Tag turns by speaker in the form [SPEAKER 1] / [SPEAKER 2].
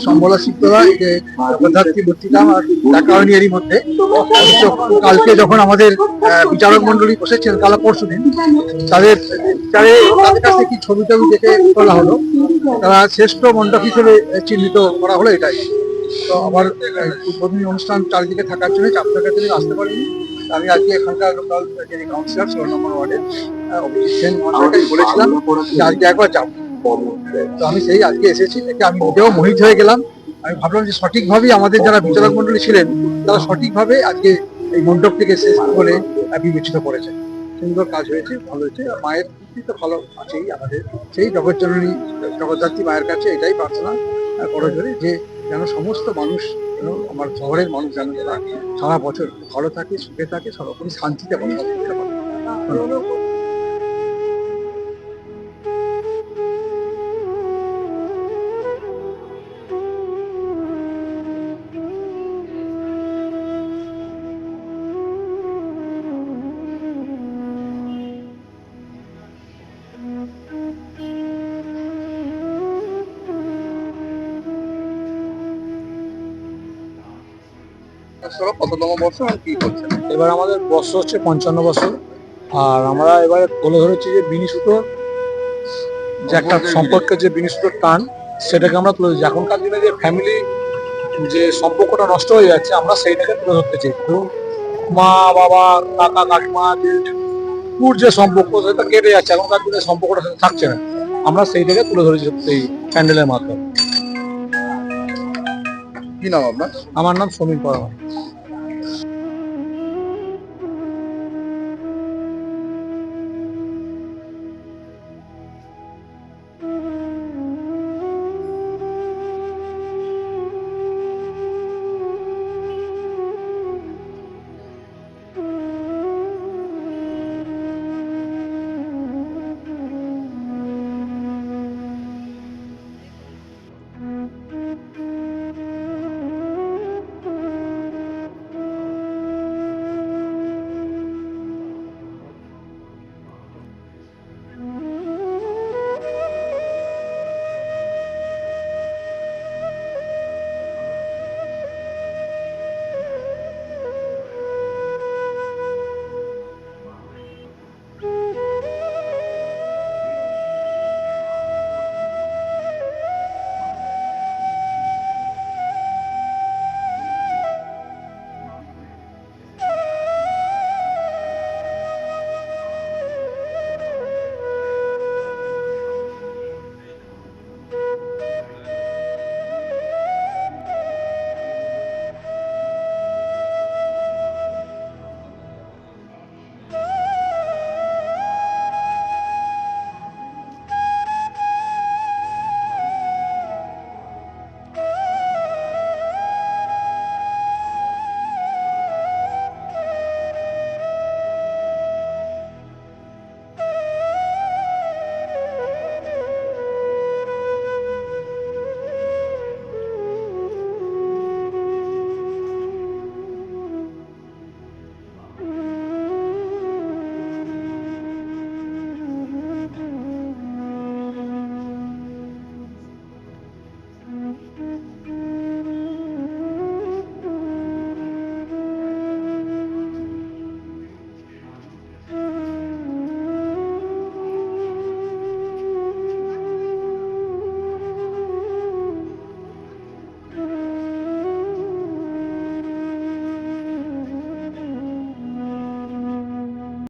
[SPEAKER 1] সম্বলা শিবতলা এই যে জগদ্ধাত্রী মূর্তিটা আমার দেখা হয়নি এরই মধ্যে। অথচ কালকে যখন আমাদের বিচারক মন্ডলী বসেছেন কাল পরশুদিন, তাদের তাদের কাছে কি ছবি টবি দেখে তোলা হলো, তারা শ্রেষ্ঠ মণ্ডপ হিসেবে চিহ্নিত করা হলো এটাই। তো আমার উদ্বোধনী অনুষ্ঠান চারিদিকে থাকার জন্য চাপ থাকার জন্য আসতে পারিনি। আমি আজকে এখানকার লোকাল যিনি কাউন্সিলর 16 নম্বর ওয়ার্ডের অভিজিৎ সেন মহাশয়কে বলেছিলাম যে আজকে একবার যাবো। তো আমি সেই আজকে এসেছি, দেখে আমি নিজেও মোহিত হয়ে গেলাম। আমি ভাবলাম যে সঠিকভাবেই আমাদের যারা বিচারক মন্ডলী ছিলেন তারা সঠিকভাবে আজকে এই মণ্ডপটিকে শেষ বলে বিবেচিত করেছেন। সুন্দর কাজ হয়েছে, ভালো হয়েছে। মায়ের প্রতি তো ভালো আছেই আমাদের, সেই জগৎজননী জগদ্ধাত্রী মায়ের কাছে এটাই প্রার্থনা করে ধরে যে যেন সমস্ত মানুষ, আমার শহরের মানুষ যেন তারা সারা বছর ভালো থাকে, সুখে থাকে, সর্বোপরি শান্তিতে বসবাস করতে পারে। কততম বর্ষ আর কি করছেন?
[SPEAKER 2] এবার আমাদের বর্ষ হচ্ছে 55 বছর। আর আমরা এবারে তুলে ধরেছি যে বিনি সুতোর যে একটা সম্পর্কের যে বিনি সুতোর টান, সেটাকে আমরা তুলে ধরেছি। এখনকার দিনে যে ফ্যামিলি যে সম্পর্কটা নষ্ট হয়ে যাচ্ছে, আমরা সেইটাকে তুলে ধরতে চাই। ধরুন মা বাবা কাকা কাকিমা যে সম্পর্ক সেটা কেটে যাচ্ছে, এখনকার দিনে সম্পর্কটা সেটা থাকছে না। আমরা সেইটাকে তুলে ধরেছি এই প্যান্ডেলের মাধ্যমে।
[SPEAKER 1] কি নাম আপনার?
[SPEAKER 2] আমার নাম সমীর পরমার।